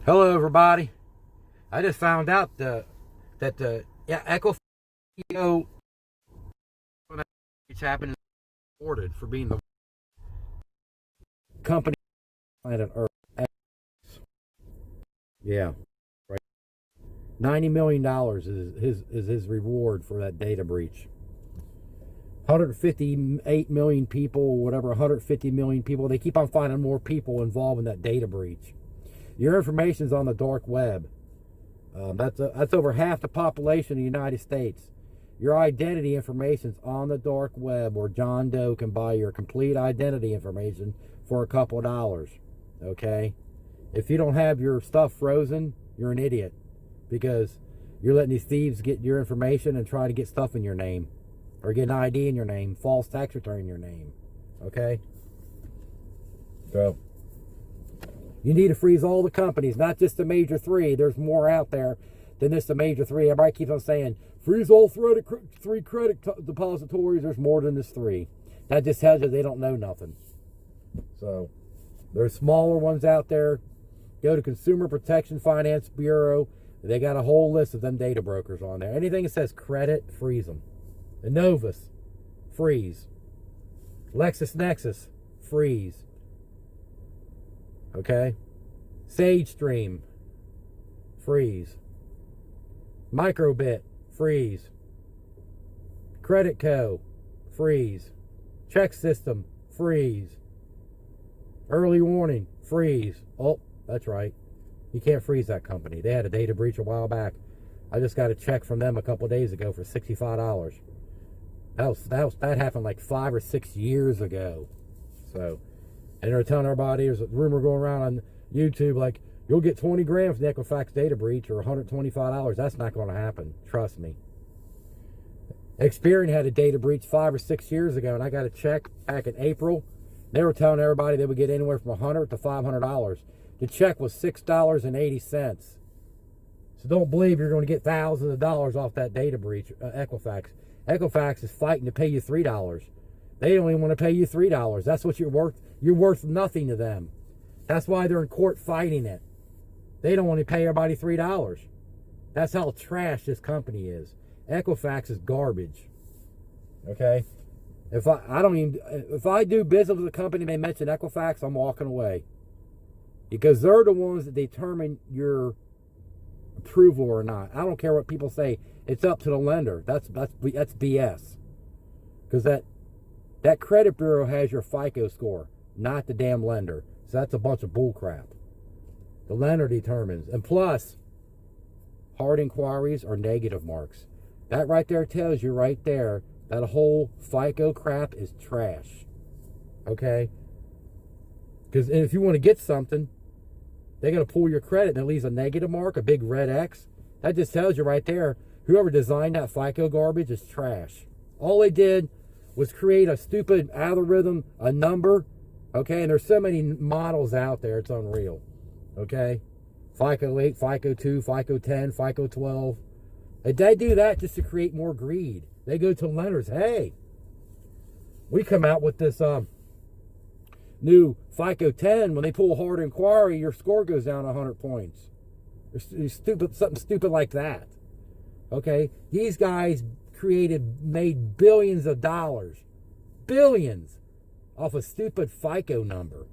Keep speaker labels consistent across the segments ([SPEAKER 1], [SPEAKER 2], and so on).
[SPEAKER 1] Hello, everybody. I just found out that Equifax CEO it's happened reported for being the company on planet Earth. Yeah, right. $90 million is his reward for that data breach. 158 million people, whatever, 150 million people. They keep on finding more people involved in that data breach. Your information's on the dark web. That's over half the population of the United States. Your identity information's on the dark web, where John Doe can buy your complete identity information for a couple of dollars. Okay? If you don't have your stuff frozen, you're an idiot, because you're letting these thieves get your information and try to get stuff in your name, or get an ID in your name, false tax return in your name. Okay? So you need to freeze all the companies, not just the major three. There's more out there than just the major three. Everybody keeps on saying, freeze all three credit depositories. There's more than this three. That just tells you they don't know nothing. So there's smaller ones out there. Go to Consumer Protection Finance Bureau. They got a whole list of them data brokers on there. Anything that says credit, freeze them. Innovus, freeze. LexisNexis, freeze. Okay? SageStream, freeze. Microbit, freeze. Credit Co, freeze. Check System, freeze. Early Warning, freeze. Oh, that's right. You can't freeze that company. They had a data breach a while back. I just got a check from them a couple of days ago for $65. That happened like 5 or 6 years ago. So, and they're telling everybody, there's a rumor going around on YouTube, like, you'll get 20 grand from the Equifax data breach, or $125. That's not going to happen. Trust me. Experian had a data breach 5 or 6 years ago, and I got a check back in April. They were telling everybody they would get anywhere from $100 to $500. The check was $6.80. So don't believe you're going to get thousands of dollars off that data breach, Equifax. Equifax is fighting to pay you $3. They don't even want to pay you $3. That's what you're worth. You're worth nothing to them. That's why they're in court fighting it. They don't want to pay everybody $3. That's how trash this company is. Equifax is garbage. Okay? If I do business with a company and they mention Equifax, I'm walking away. Because they're the ones that determine your approval or not. I don't care what people say. It's up to the lender. That's BS. Because that credit bureau has your FICO score, not the damn lender. So that's a bunch of bull crap. The lender determines. And plus, hard inquiries are negative marks. That right there tells you right there that whole FICO crap is trash. Okay? Because if you want to get something, they're going to pull your credit and it leaves a negative mark, a big red X. That just tells you right there, whoever designed that FICO garbage is trash. All they did was create a stupid algorithm, a number, okay? And there's so many models out there, it's unreal, okay? FICO 8, FICO 2, FICO 10, FICO 12. They do that just to create more greed. They go to lenders, hey, we come out with this new FICO 10. When they pull a hard inquiry, your score goes down 100 points. Something stupid like that, okay? These guys made billions of dollars, billions, off a stupid FICO number,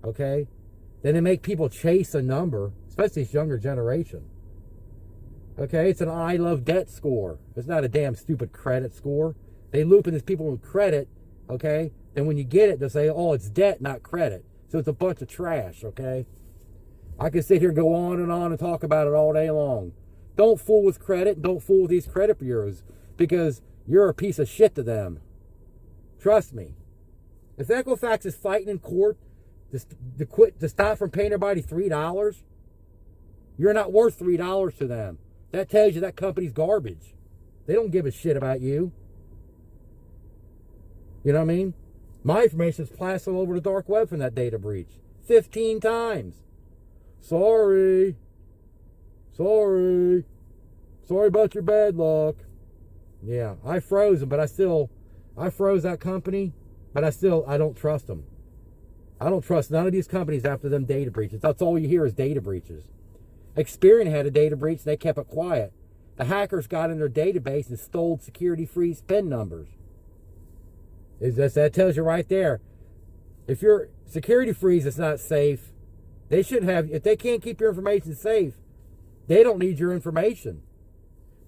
[SPEAKER 1] okay? Then they make people chase a number, especially this younger generation, okay? It's an I love debt score. It's not a damn stupid credit score. They loop in these people with credit, okay? Then when you get it, they'll say, oh, it's debt, not credit. So it's a bunch of trash, okay? I can sit here and go on and talk about it all day long. Don't fool with credit. Don't fool with these credit bureaus, because you're a piece of shit to them. Trust me. If Equifax is fighting in court to stop from paying everybody $3, you're not worth $3 to them. That tells you that company's garbage. They don't give a shit about you. You know what I mean? My information is plastered all over the dark web from that data breach. 15 times. Sorry about your bad luck. Yeah, I froze them, but I froze that company, but I don't trust them. I don't trust none of these companies after them data breaches. That's all you hear is data breaches. Experian had a data breach, and they kept it quiet. The hackers got in their database and stole security freeze PIN numbers. That tells you right there. If your security freeze is not safe, they should have. If they can't keep your information safe, they don't need your information.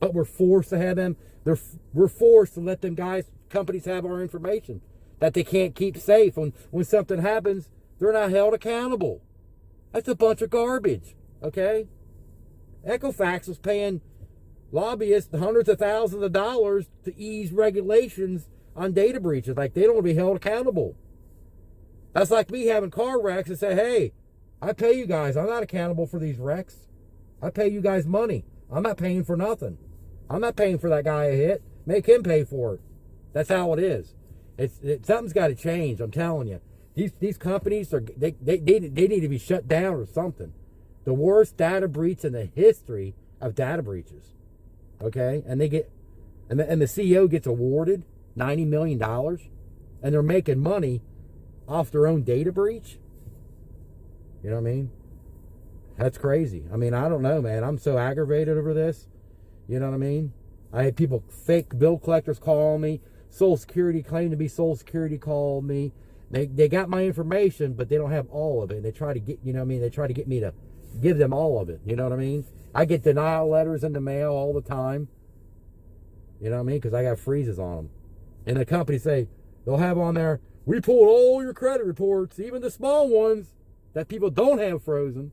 [SPEAKER 1] But we're forced to have them. We're forced to let them companies have our information that they can't keep safe. When something happens, they're not held accountable. That's a bunch of garbage. Okay. Equifax was paying lobbyists hundreds of thousands of dollars to ease regulations on data breaches. Like, they don't want to be held accountable. That's like me having car wrecks and say, hey, I pay you guys. I'm not accountable for these wrecks. I pay you guys money. I'm not paying for nothing. I'm not paying for that guy a hit. Make him pay for it. That's how it is. Something's got to change. I'm telling you. These companies they need to be shut down or something. The worst data breach in the history of data breaches. Okay, and the CEO gets awarded $90 million, and they're making money off their own data breach. You know what I mean? That's crazy. I mean, I don't know, man. I'm so aggravated over this. You know what I mean? I had fake bill collectors call me. Social Security, claim to be Social Security, called me. They got my information, but they don't have all of it. They try to get, you know what I mean? They try to get me to give them all of it. You know what I mean? I get denial letters in the mail all the time. You know what I mean? Because I got freezes on them. And the company say, they'll have on there, we pulled all your credit reports, even the small ones that people don't have frozen.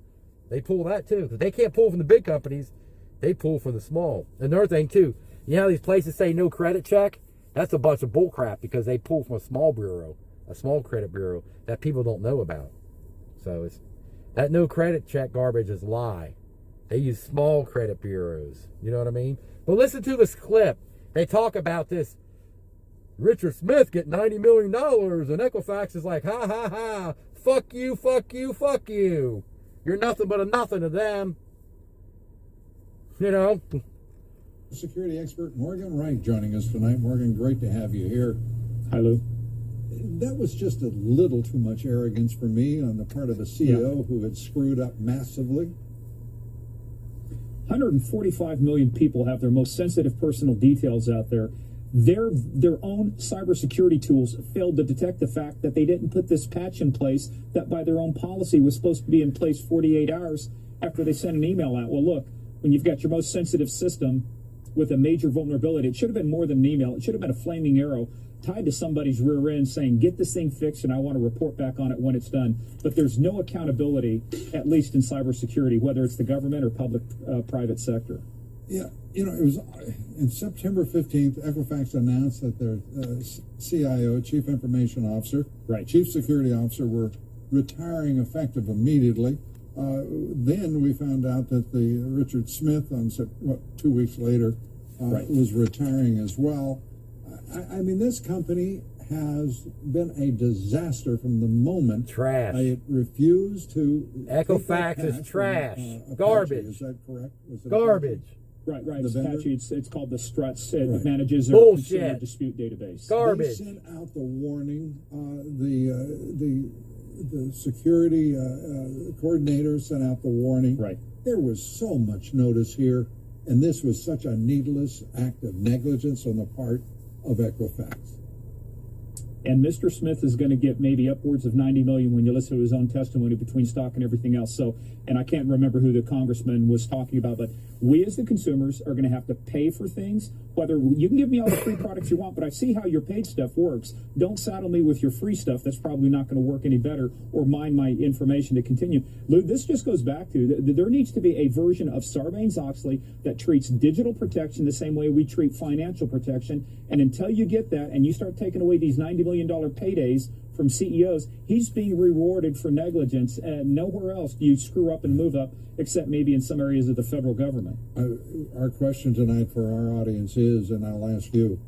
[SPEAKER 1] They pull that too. Because they can't pull from the big companies. They pull from the small. Another thing too, you know how these places say no credit check? That's a bunch of bull crap because they pull from a small bureau, a small credit bureau that people don't know about. So that no credit check garbage is a lie. They use small credit bureaus. You know what I mean? But listen to this clip. They talk about this Richard Smith getting $90 million, and Equifax is like, ha, ha, ha, fuck you, fuck you, fuck you. You're nothing but a nothing to them. You know?
[SPEAKER 2] Security expert Morgan Wright joining us tonight. Morgan, great to have you here.
[SPEAKER 3] Hi, Lou.
[SPEAKER 2] That was just a little too much arrogance for me on the part of the CEO who had screwed up massively.
[SPEAKER 3] 145 million people have their most sensitive personal details out there. Their own cybersecurity tools failed to detect the fact that they didn't put this patch in place that by their own policy was supposed to be in place 48 hours after they sent an email out. Well, look, when you've got your most sensitive system with a major vulnerability, it should have been more than an email. It should have been a flaming arrow tied to somebody's rear end saying, get this thing fixed and I want to report back on it when it's done. But there's no accountability, at least in cybersecurity, whether it's the government or private sector.
[SPEAKER 2] Yeah, you know, it was in September 15th, Equifax announced that their CIO, Chief Information Officer, Chief Security Officer, were retiring effective immediately. Then we found out that the Richard Smith, 2 weeks later, was retiring as well. I mean, this company has been a disaster from the moment.
[SPEAKER 1] Trash.
[SPEAKER 2] It refused to.
[SPEAKER 1] Equifax is trash. Garbage.
[SPEAKER 2] Is that correct?
[SPEAKER 1] Garbage.
[SPEAKER 3] Right. It's called the Struts. It manages
[SPEAKER 1] their
[SPEAKER 3] consumer dispute database.
[SPEAKER 1] Garbage.
[SPEAKER 2] They sent out the warning. The security coordinator sent out the warning.
[SPEAKER 3] Right.
[SPEAKER 2] There was so much notice here, and this was such a needless act of negligence on the part of Equifax.
[SPEAKER 3] And Mr. Smith is going to get maybe upwards of $90 million when you listen to his own testimony between stock and everything else. So, and I can't remember who the congressman was talking about, but we as the consumers are going to have to pay for things. Whether you can give me all the free products you want, but I see how your paid stuff works. Don't saddle me with your free stuff. That's probably not going to work any better, or mine my information to continue. Lou, this just goes back to there needs to be a version of Sarbanes-Oxley that treats digital protection the same way we treat financial protection. And until you get that and you start taking away these $90 million paydays from CEOs, he's being rewarded for negligence, and nowhere else do you screw up and move up except maybe in some areas of the federal government.
[SPEAKER 2] Our question tonight for our audience is, and I'll ask you,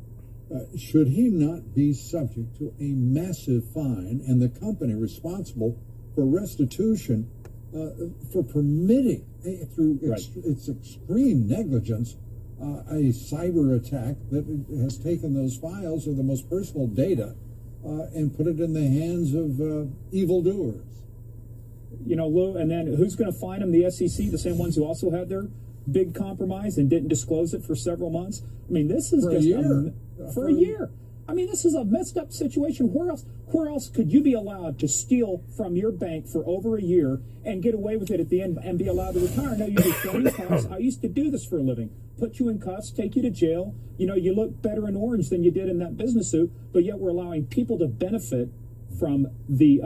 [SPEAKER 2] should he not be subject to a massive fine and the company responsible for restitution for permitting, through its extreme negligence, a cyber attack that has taken those files of the most personal data and put it in the hands of evildoers?
[SPEAKER 3] You know, Lou, and then who's going to fine them? The SEC, the same ones who also had their big compromise and didn't disclose it for several months. I mean, this is
[SPEAKER 2] For
[SPEAKER 3] just
[SPEAKER 2] a year.
[SPEAKER 3] for a year. I mean, this is a messed up situation. Where else could you be allowed to steal from your bank for over a year and get away with it at the end and be allowed to retire? No, you be thrown in cuffs. I used to do this for a living. Put you in cuffs, take you to jail. You know, you look better in orange than you did in that business suit, but yet we're allowing people to benefit from the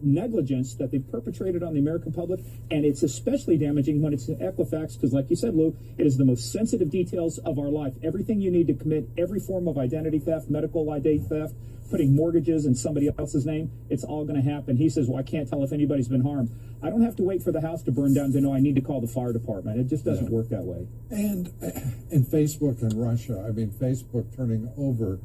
[SPEAKER 3] negligence that they've perpetrated on the American public, and it's especially damaging when it's Equifax, because like you said, Lou, it is the most sensitive details of our life. Everything you need to commit every form of identity theft, medical ID theft, putting mortgages in somebody else's name, it's all going to happen. He says, well, I can't tell if anybody's been harmed. I don't have to wait for the house to burn down to know I need to call the fire department. It just doesn't work that way.
[SPEAKER 2] And in Facebook and Russia, I mean, Facebook turning over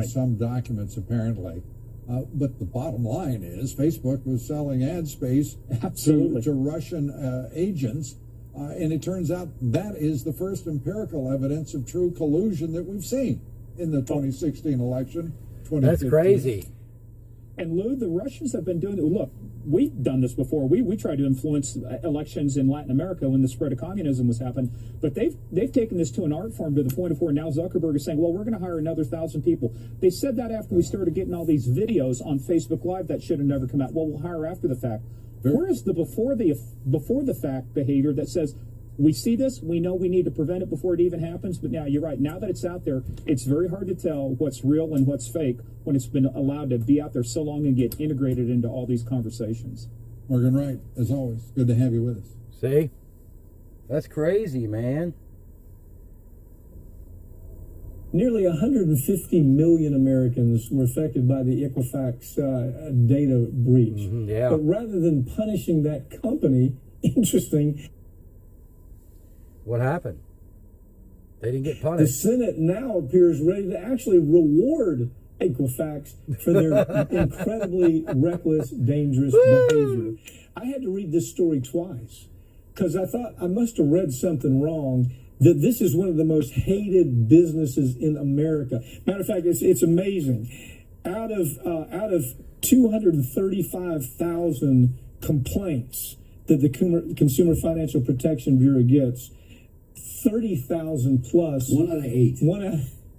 [SPEAKER 2] some documents apparently. But the bottom line is Facebook was selling ad space to Russian agents. And it turns out that is the first empirical evidence of true collusion that we've seen in the 2016 election.
[SPEAKER 1] That's crazy.
[SPEAKER 3] And Lou, the Russians have been doing it. Look, we've done this before. We tried to influence elections in Latin America when the spread of communism was happening. But they've taken this to an art form to the point of where now Zuckerberg is saying, well, we're going to hire another 1,000 people. They said that after we started getting all these videos on Facebook Live that should have never come out. Well, we'll hire after the fact. Where is the before the fact behavior that says, we see this, we know we need to prevent it before it even happens, but now you're right. Now that it's out there, it's very hard to tell what's real and what's fake when it's been allowed to be out there so long and get integrated into all these conversations.
[SPEAKER 2] Morgan Wright, as always, good to have you with us.
[SPEAKER 1] See? That's crazy, man.
[SPEAKER 4] Nearly 150 million Americans were affected by the Equifax data breach.
[SPEAKER 1] Yeah.
[SPEAKER 4] But rather than punishing that company, interesting,
[SPEAKER 1] What happened? They didn't get
[SPEAKER 4] the
[SPEAKER 1] punished.
[SPEAKER 4] Senate now appears ready to actually reward Equifax for their incredibly reckless, dangerous behavior. I had to read this story twice because I thought I must have read something wrong, that this is one of the most hated businesses in America. Matter of fact, it's amazing. Out of 235,000 complaints that the Consumer Financial Protection Bureau gets, 30,000 plus.
[SPEAKER 5] 1 out of 8.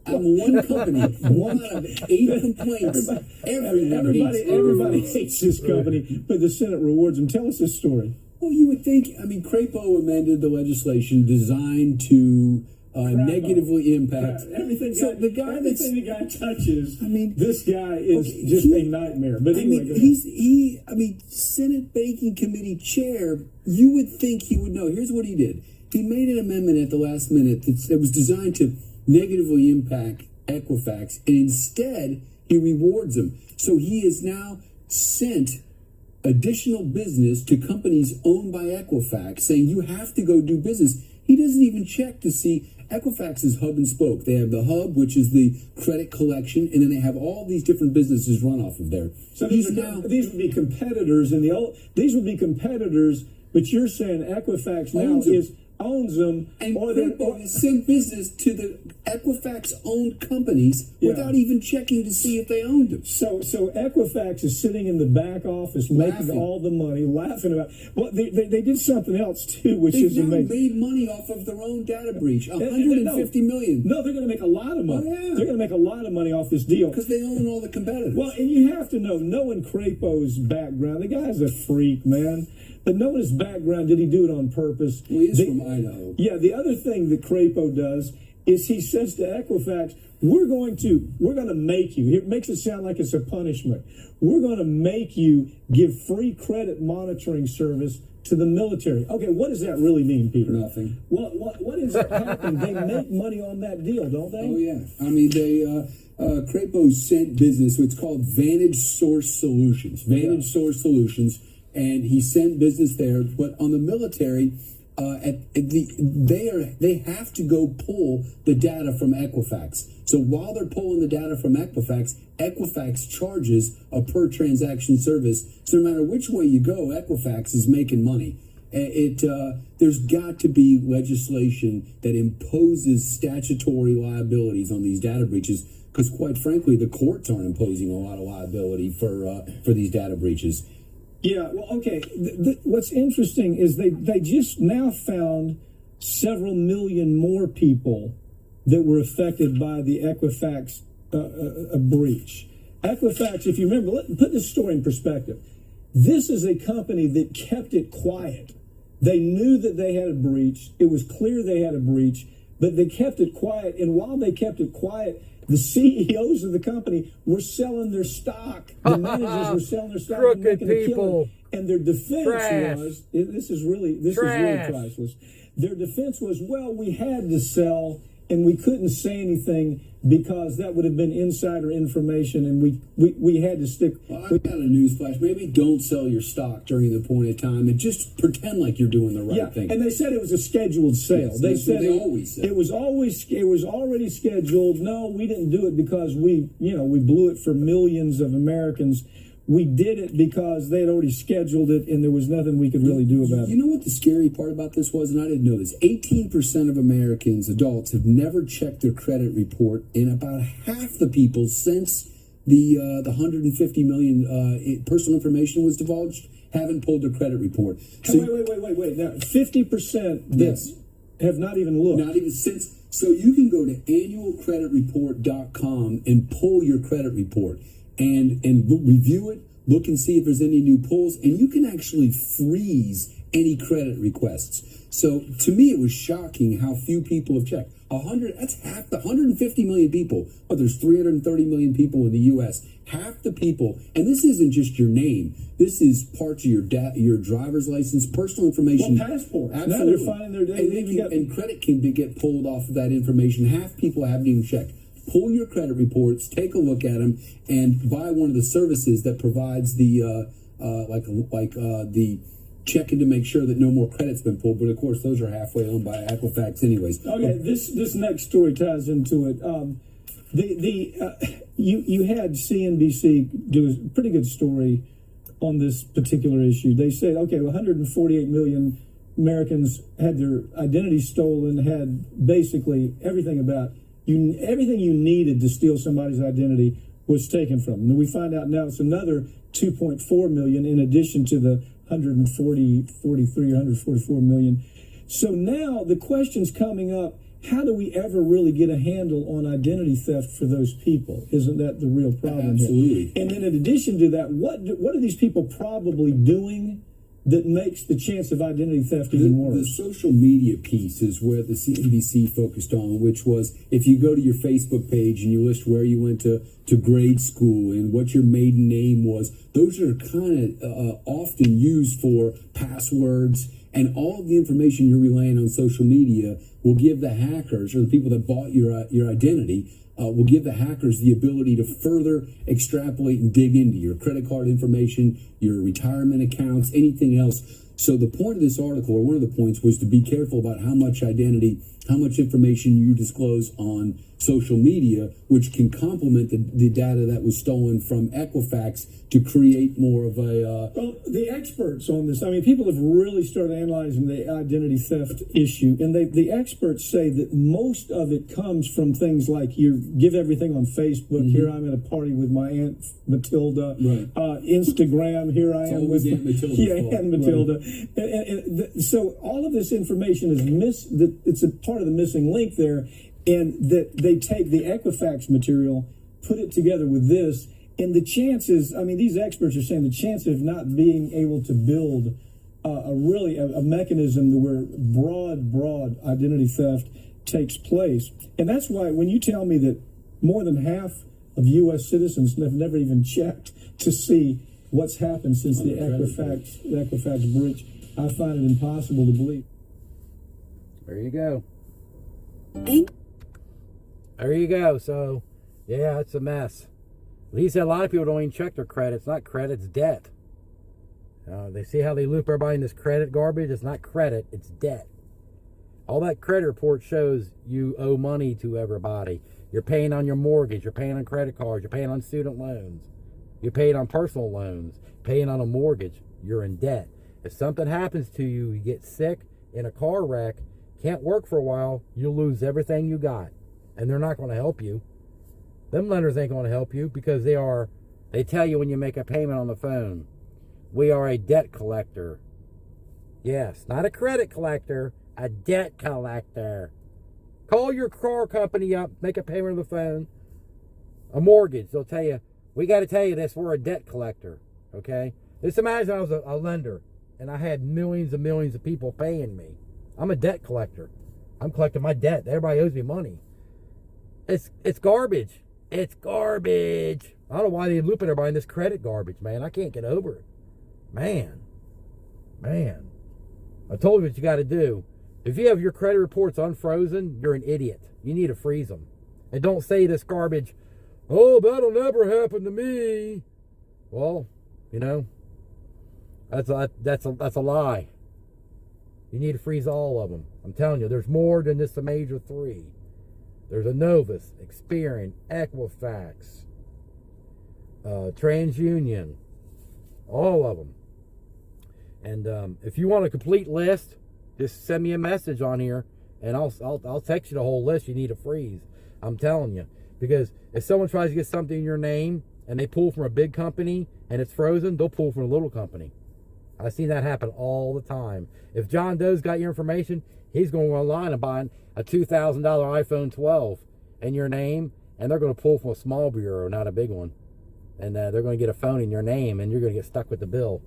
[SPEAKER 5] Out of one company, 1 out of 8 complaints.
[SPEAKER 4] Everybody hates this company, but the Senate rewards them. Tell us this story.
[SPEAKER 5] Well, you would think, I mean, Crapo amended the legislation designed to negatively impact
[SPEAKER 4] everything.
[SPEAKER 5] So the guy
[SPEAKER 4] the guy touches,
[SPEAKER 5] I mean,
[SPEAKER 4] this guy is just a nightmare. But anyway,
[SPEAKER 5] I mean, Senate Banking Committee chair, you would think he would know. Here's what he did. He made an amendment at the last minute that was designed to negatively impact Equifax, and instead he rewards them. So he has now sent additional business to companies owned by Equifax, saying you have to go do business. He doesn't even check to see Equifax's hub and spoke. They have the hub, which is the credit collection, and then they have all these different businesses run off of there.
[SPEAKER 4] so these would be competitors in the old. These would be competitors, but you're saying Equifax now owns them,
[SPEAKER 5] and
[SPEAKER 4] or
[SPEAKER 5] send business to the Equifax-owned companies without even checking to see if they owned them.
[SPEAKER 4] So Equifax is sitting in the back office making all the money, laughing about. Well, they did something else too, which is amazing.
[SPEAKER 5] They've made money off of their own data breach, $150 million.
[SPEAKER 4] No, they're going to make a lot of money.
[SPEAKER 5] Oh, yeah.
[SPEAKER 4] They're going to make a lot of money off this deal
[SPEAKER 5] Because they own all the competitors.
[SPEAKER 4] Well, and you have to know, knowing Crapo's background, the guy's a freak, man. But knowing his background, did he do it on purpose?
[SPEAKER 5] Well, he's from Idaho.
[SPEAKER 4] Yeah, the other thing that Crapo does is he says to Equifax, we're going to make you, it makes it sound like it's a punishment. We're going to make you give free credit monitoring service to the military. Okay, what does that really mean, Peter?
[SPEAKER 5] Nothing.
[SPEAKER 4] What is happening? They make money on that deal, don't they?
[SPEAKER 5] Oh, yeah. I mean, Crapo sent business, what's called Vantage Source Solutions. Source Solutions. And he sent business there, but on the military, they have to go pull the data from Equifax. So while they're pulling the data from Equifax, Equifax charges a per transaction service. So no matter which way you go, Equifax is making money. There's got to be legislation that imposes statutory liabilities on these data breaches, because quite frankly, the courts aren't imposing a lot of liability for these data breaches.
[SPEAKER 4] Yeah, well, okay. What's interesting is they just now found several million more people that were affected by the Equifax breach. Equifax, if you remember, put this story in perspective. This is a company that kept it quiet. They knew that they had a breach. It was clear they had a breach, but they kept it quiet. And while they kept it quiet, the CEOs of the company were selling their stock. The managers were selling their stock and making a killing. And their defense was, this is really priceless. Their defense was, well, we had to sell and we couldn't say anything because that would have been insider information, and we had to stick.
[SPEAKER 5] Well, I've got a newsflash. Maybe don't sell your stock during the point of time and just pretend like you're doing the right thing.
[SPEAKER 4] And they said it was a scheduled sale.
[SPEAKER 5] Yes,
[SPEAKER 4] they said
[SPEAKER 5] they always said
[SPEAKER 4] it was already scheduled. No, we didn't do it because we blew it for millions of Americans. We did it because they had already scheduled it, and there was nothing we could really do about it.
[SPEAKER 5] You know what the scary part about this was, and I didn't know this? 18% of Americans, adults, have never checked their credit report, and about half the people since the 150 million personal information was divulged haven't pulled their credit report. So
[SPEAKER 4] Wait. Now, 50% have not even looked.
[SPEAKER 5] Not even since. So you can go to annualcreditreport.com and pull your credit report. And review it, look and see if there's any new pulls, and you can actually freeze any credit requests. So to me, it was shocking how few people have checked. That's half the 150 million people. Oh, there's 330 million people in the U.S. Half the people, and this isn't just your name. This is parts of your driver's license, personal information.
[SPEAKER 4] Well, passports.
[SPEAKER 5] Absolutely.
[SPEAKER 4] Now they're finding their
[SPEAKER 5] and credit can get pulled off of that information. Half people haven't even checked. Pull your credit reports, take a look at them, and buy one of the services that provides the the checking to make sure that no more credit's been pulled. But of course, those are halfway owned by Equifax, anyways.
[SPEAKER 4] Okay, this next story ties into it. You had CNBC do a pretty good story on this particular issue. They said, okay, 148 million Americans had their identity stolen, had basically everything everything you needed to steal somebody's identity was taken from them. And we find out now it's another 2.4 million in addition to the 144 million. So now the question's coming up, how do we ever really get a handle on identity theft for those people? Isn't that the real problem?
[SPEAKER 5] Absolutely.
[SPEAKER 4] Here? And then in addition to that, what are these people probably doing that makes the chance of identity theft even worse?
[SPEAKER 5] The social media piece is where the CNBC focused on, which was if you go to your Facebook page and you list where you went to grade school and what your maiden name was, those are kind of often used for passwords, and all of the information you're relaying on social media will give the hackers, or the people that bought your identity, will give the hackers the ability to further extrapolate and dig into your credit card information, your retirement accounts, anything else. So the point of this article, or one of the points, was to be careful about how much information you disclose on social media, which can complement the data that was stolen from Equifax to create more of a...
[SPEAKER 4] Well, the experts on this, I mean, people have really started analyzing the identity theft issue, and the experts say that most of it comes from things like you give everything on Facebook. Mm-hmm. Here I'm at a party with my Aunt Matilda. Right. Instagram, here I am with
[SPEAKER 5] Aunt Matilda.
[SPEAKER 4] Yeah, Aunt Matilda. Right. So all of this information is it's a part of the missing link there, and that they take the Equifax material, put it together with this, and the chances, I mean, these experts are saying the chance of not being able to build a mechanism where broad identity theft takes place. And that's why when you tell me that more than half of U.S. citizens have never even checked to see what's happened since the Equifax breach, I find it impossible to believe.
[SPEAKER 1] There you go. There you go. So, yeah, it's a mess. He said a lot of people don't even check their credit. It's not credit, it's debt. They see how they loop everybody in this credit garbage. It's not credit, it's debt. All that credit report shows you owe money to everybody. You're paying on your mortgage. You're paying on credit cards. You're paying on student loans. You're paying on personal loans. Paying on a mortgage. You're in debt. If something happens to you, you get sick in a car wreck, can't work for a while, you'll lose everything you got. And they're not going to help you. Them lenders ain't going to help you because they tell you when you make a payment on the phone, We are a debt collector. Yes, not a credit collector, a debt collector. Call your car company up, make a payment on the phone, a mortgage. They'll tell you, we got to tell you this, we're a debt collector, okay? Just imagine I was a lender and I had millions and millions of people paying me. I'm a debt collector. I'm collecting my debt. Everybody owes me money. It's garbage. It's garbage. I don't know why they loop everybody in this credit garbage, man. I can't get over it. Man. I told you what you got to do. If you have your credit reports unfrozen, you're an idiot. You need to freeze them. And don't say this garbage, oh, that'll never happen to me. Well, you know, that's a lie. You need to freeze all of them. I'm telling you, there's more than just the major three. There's a Novus, Experian, Equifax, TransUnion, all of them. And if you want a complete list, just send me a message on here, and I'll text you the whole list you need to freeze. I'm telling you, because if someone tries to get something in your name and they pull from a big company and it's frozen, they'll pull from a little company. I've seen that happen all the time. If John Doe's got your information, he's going online and buying a $2,000 iPhone 12 in your name, and they're going to pull from a small bureau, not a big one. And they're going to get a phone in your name, and you're going to get stuck with the bill.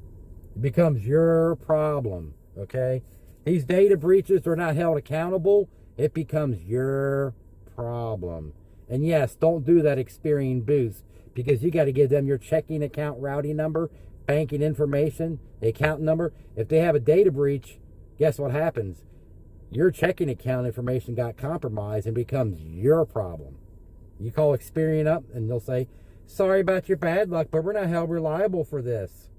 [SPEAKER 1] It becomes your problem, okay? These data breaches are not held accountable. It becomes your problem. And yes, don't do that Experian boost, because you got to give them your checking account routing number, banking information, the account number. If they have a data breach, guess what happens? Your checking account information got compromised and becomes your problem. You call Experian up and they'll say, sorry about your bad luck, but we're not held reliable for this.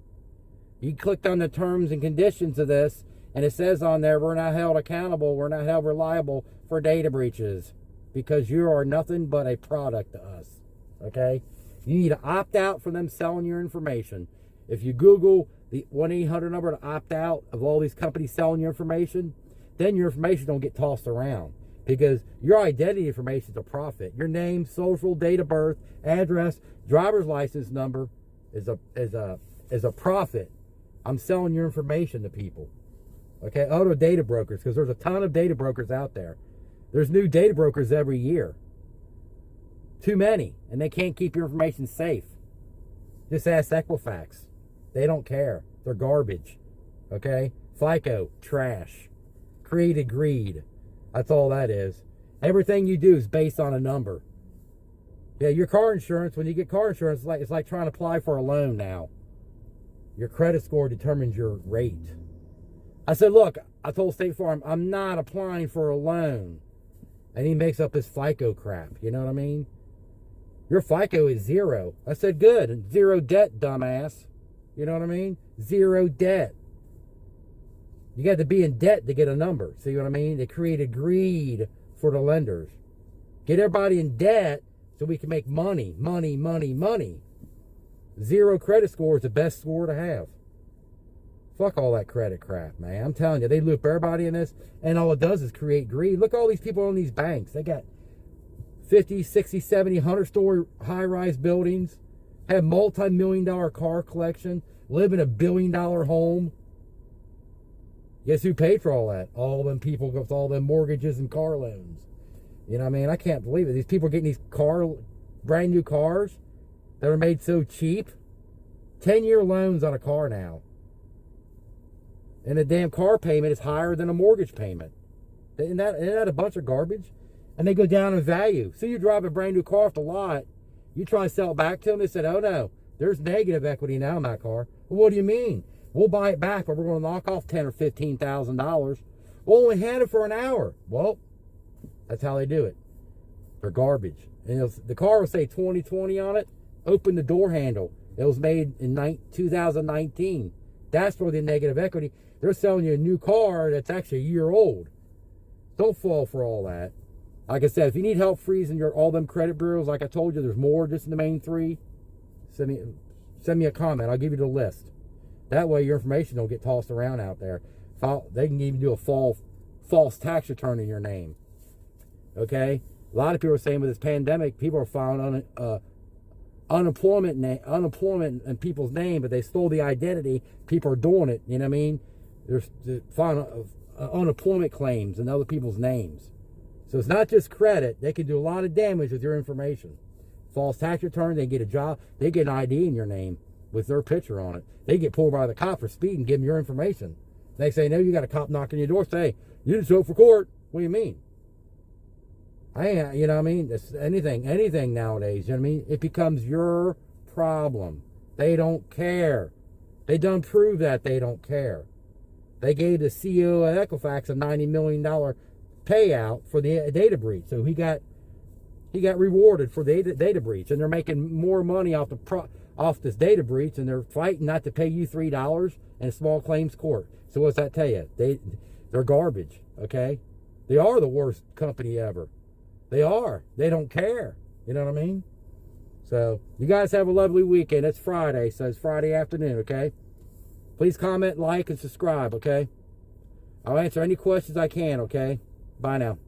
[SPEAKER 1] You clicked on the terms and conditions of this, and it says on there, we're not held accountable, we're not held reliable for data breaches, because you are nothing but a product to us, okay? You need to opt out from them selling your information. If you Google the 1-800 number to opt out of all these companies selling your information, then your information don't get tossed around, because your identity information is a profit. Your name, social, date of birth, address, driver's license number is a profit. I'm selling your information to people. Okay, other data brokers, because there's a ton of data brokers out there. There's new data brokers every year. Too many, and they can't keep your information safe. Just ask Equifax. They don't care. They're garbage. Okay? FICO, trash. Created greed. That's all that is. Everything you do is based on a number. Yeah, your car insurance, when you get car insurance, it's like trying to apply for a loan now. Your credit score determines your rate. I said, look, I told State Farm, I'm not applying for a loan. And he makes up his FICO crap. You know what I mean? Your FICO is 0. I said, good. 0 debt, dumbass. You know what I mean? 0 debt. You got to be in debt to get a number. See what I mean? They created greed for the lenders. Get everybody in debt so we can make money. Money, money, money. 0 credit score is the best score to have. Fuck all that credit crap, man. I'm telling you, they loop everybody in this, and all it does is create greed. Look at all these people on these banks. They got 50, 60, 70, 100-story high-rise buildings, have multi-million-dollar car collection, live in a billion-dollar home. Guess who paid for all that? All them people with all them mortgages and car loans. You know what I mean? I can't believe it. These people are getting these brand new cars that are made so cheap. 10-year loans on a car now. And the damn car payment is higher than a mortgage payment. Isn't that a bunch of garbage? And they go down in value. So you drive a brand new car off the lot, you try to sell it back to them, they said, oh no, there's negative equity now in that car. Well, what do you mean? We'll buy it back, but we're going to knock off $10,000 or $15,000. We'll only had it for an hour. Well, that's how they do it. They're garbage. And the car will say 2020 on it. Open the door handle. It was made in 2019. That's where the negative equity. They're selling you a new car that's actually a year old. Don't fall for all that. Like I said, if you need help freezing all them credit bureaus, like I told you, there's more just in the main 3. Send me a comment. I'll give you the list. That way your information don't get tossed around out there. They can even do a false tax return in your name. Okay? A lot of people are saying with this pandemic, people are filing unemployment in people's name, but they stole the identity. People are doing it. You know what I mean? There's unemployment claims in other people's names. So it's not just credit. They can do a lot of damage with your information. False tax return, they get a job, they get an ID in your name with their picture on it. They get pulled by the cop for speeding, give them your information. They say, no, you got a cop knocking your door, say, you didn't show up for court. What do you mean? You know what I mean? It's anything nowadays, you know what I mean? It becomes your problem. They don't care. They done prove that they don't care. They gave the CEO of Equifax a $90 million payout for the data breach. So he got rewarded for the data breach, and they're making more money off this data breach, and they're fighting not to pay you $3 in a small claims court. So what's that tell you? They're garbage, okay? They are the worst company ever. They are. They don't care. You know what I mean? So you guys have a lovely weekend. It's Friday, so it's Friday afternoon, okay? Please comment, like, and subscribe, okay? I'll answer any questions I can, okay? Bye now.